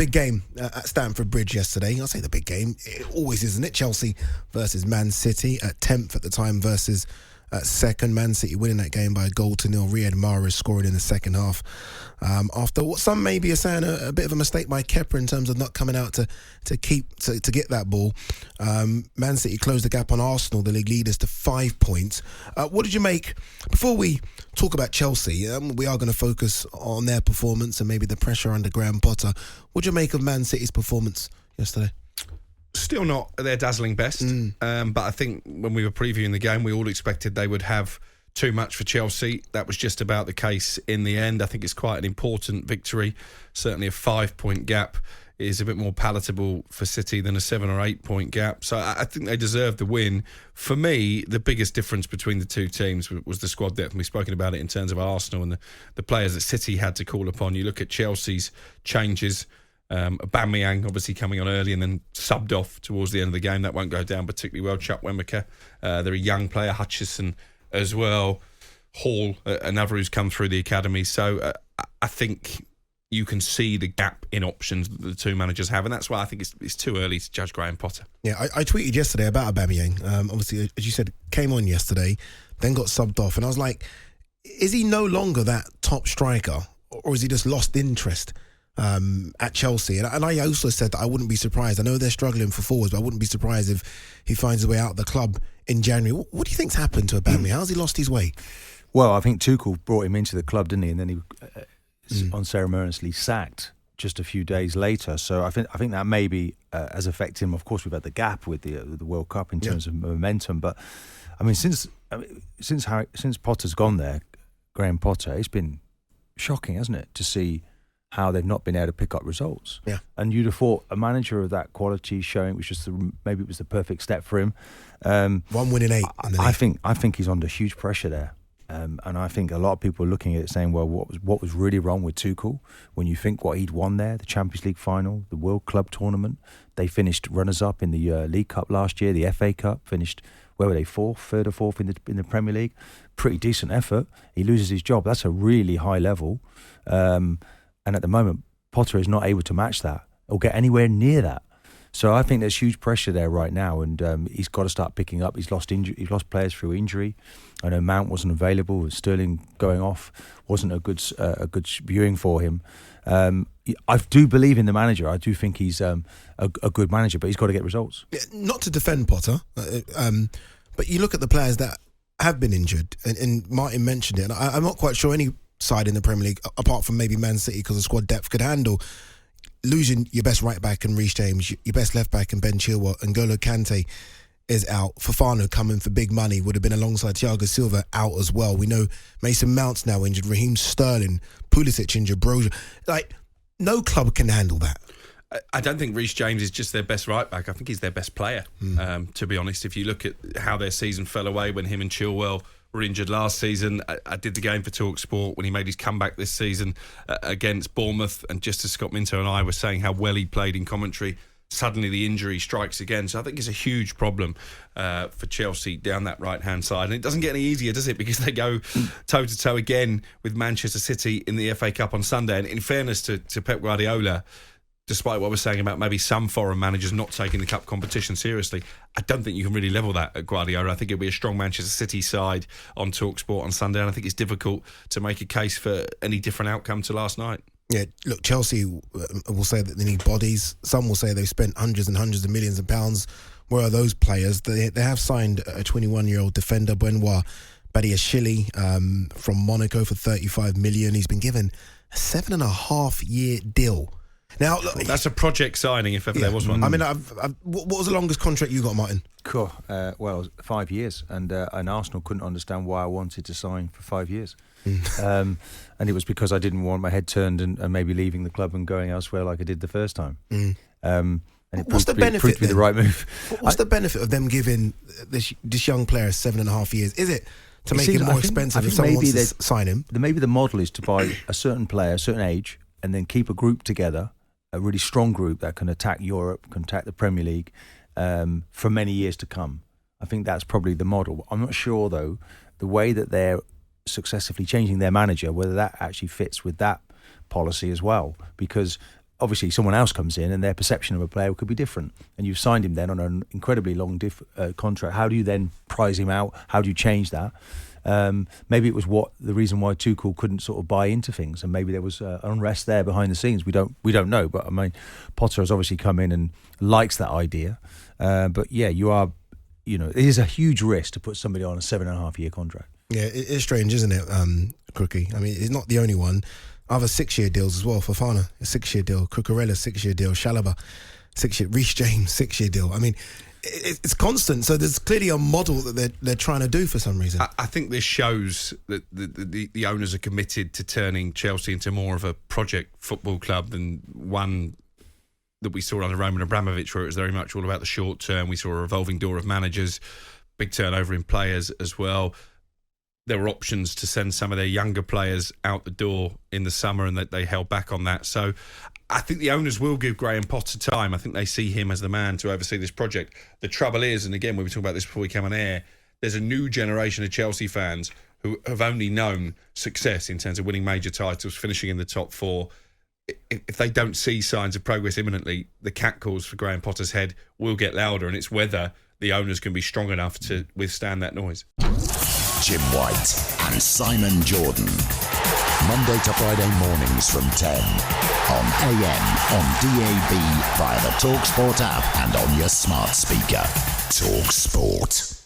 big game at Stamford Bridge yesterday. I'll say the big game. It always is, isn't it? Chelsea versus Man City at 10th at the time versus second. Man City winning that game by a 0-0. Riyad Mahrez scoring in the second half. After what some maybe are saying a bit of a mistake by Kepa in terms of not coming out to get that ball. Man City closed the gap on Arsenal, the league leaders, to 5 points. What did you make, before we talk about Chelsea, we are going to focus on their performance and maybe the pressure under Graham Potter. What did you make of Man City's performance yesterday? Still not their dazzling best, but I think when we were previewing the game, we all expected they would have too much for Chelsea. That was just about the case in the end. I think it's quite an important victory. Certainly a 5-point gap is a bit more palatable for City than a 7 or 8 point gap. So I think they deserved the win. For me, the biggest difference between the two teams was the squad depth. And we've spoken about it in terms of Arsenal and the players that City had to call upon. You look at Chelsea's changes. Aubameyang obviously coming on early and then subbed off towards the end of the game. That won't go down particularly well. Chuck Wemeka, they're a young player. Hutchison as well. Hall, another who's come through the academy. So I think you can see the gap in options that the two managers have, and that's why I think it's too early to judge Graham Potter. Yeah, I tweeted yesterday about Aubameyang. Obviously, as you said, came on yesterday, then got subbed off, and I was like, is he no longer that top striker, or is he just lost interest at Chelsea? And I also said that I wouldn't be surprised. I know they're struggling for forwards, but I wouldn't be surprised if he finds his way out of the club in January. What do you think's happened to Aubameyang? How's he lost his way? Well, I think Tuchel brought him into the club, didn't he? And then he unceremoniously sacked just a few days later. So I think that maybe has affected him. Of course, we've had the gap with the World Cup in terms of momentum, but I mean, since Potter's gone there, Graham Potter, it's been shocking, hasn't it, to see how they've not been able to pick up results. Yeah. And you'd have thought a manager of that quality showing, which is maybe it was the perfect step for him. 1 win in 8. I think he's under huge pressure there. And I think a lot of people are looking at it saying, well, what was really wrong with Tuchel? When you think what he'd won there, the Champions League final, the World Club tournament, they finished runners-up in the League Cup last year, the FA Cup, finished, where were they, third or fourth in the Premier League? Pretty decent effort. He loses his job. That's a really high level. And at the moment, Potter is not able to match that or get anywhere near that. So I think there's huge pressure there right now, and he's got to start picking up. He's lost players through injury. I know Mount wasn't available. Sterling going off wasn't a good viewing for him. I do believe in the manager. I do think he's a good manager, but he's got to get results. Yeah, not to defend Potter, but you look at the players that have been injured, and Martin mentioned it, and I'm not quite sure any side in the Premier League, apart from maybe Man City, because the squad depth could handle losing your best right back and Reece James, your best left back and Ben Chilwell, and N'Golo Kante is out. Fofana coming for big money, would have been alongside Thiago Silva, out as well. We know Mason Mount's now injured, Raheem Sterling, Pulisic injured, Broja. Like, no club can handle that. I don't think Reece James is just their best right back. I think he's their best player, to be honest. If you look at how their season fell away when him and Chilwell were injured last season. I did the game for talkSPORT when he made his comeback this season against Bournemouth, and just as Scott Minto and I were saying how well he played in commentary, suddenly the injury strikes again. So I think it's a huge problem for Chelsea down that right-hand side. And it doesn't get any easier, does it? Because they go toe-to-toe again with Manchester City in the FA Cup on Sunday. And in fairness to Pep Guardiola, despite what we're saying about maybe some foreign managers not taking the cup competition seriously, I don't think you can really level that at Guardiola. I think it'll be a strong Manchester City side on talkSPORT on Sunday, and I think it's difficult to make a case for any different outcome to last night. Yeah, look, Chelsea will say that they need bodies. Some will say they've spent hundreds and hundreds of millions of pounds. Where are those players? They have signed a 21-year-old defender, Benoit Badiashile, from Monaco for 35 million. He's been given a 7.5-year deal. Now, look, that's a project signing, if ever there was one. I mean, what was the longest contract you got, Martin? Cool. Well, 5 years, and Arsenal couldn't understand why I wanted to sign for 5 years. And it was because I didn't want my head turned and maybe leaving the club and going elsewhere like I did the first time. And it what's the benefit? Proved to be the right move. What's the benefit of them giving this young player 7.5 years? Is it to make it more expensive if someone wants to sign him? Maybe the model is to buy a certain player, a certain age, and then keep a group together, a really strong group that can attack Europe, can attack the Premier League for many years to come. I think that's probably the model. I'm not sure, though, the way that they're successively changing their manager, whether that actually fits with that policy as well. Because obviously someone else comes in and their perception of a player could be different, and you've signed him then on an incredibly long contract. How do you then prize him out? How do you change that? Maybe it was the reason why Tuchel couldn't sort of buy into things, and maybe there was unrest there behind the scenes. We don't know, but I mean, Potter has obviously come in and likes that idea. But yeah, it is a huge risk to put somebody on a 7.5-year contract. Yeah, it is strange, isn't it, Crookie? I mean, he's not the only one. Other 6-year deals as well. Fofana, a 6-year deal. Cucurella, 6-year deal. Chalobah, 6-year. Reece James, 6-year deal. I mean, it's constant. So there's clearly a model that they're trying to do for some reason. I think this shows that the owners are committed to turning Chelsea into more of a project football club than one that we saw under Roman Abramovich, where it was very much all about the short term. We saw a revolving door of managers, big turnover in players as well. There were options to send some of their younger players out the door in the summer, and that they held back on that. So I think the owners will give Graham Potter time. I think they see him as the man to oversee this project. The trouble is, and again, we were talking about this before we came on air, there's a new generation of Chelsea fans who have only known success in terms of winning major titles, finishing in the top 4. If they don't see signs of progress imminently, the catcalls for Graham Potter's head will get louder, and it's whether the owners can be strong enough to withstand that noise. Jim White and Simon Jordan. Monday to Friday mornings from 10 on AM, on DAB, via the talkSPORT app and on your smart speaker. talkSPORT.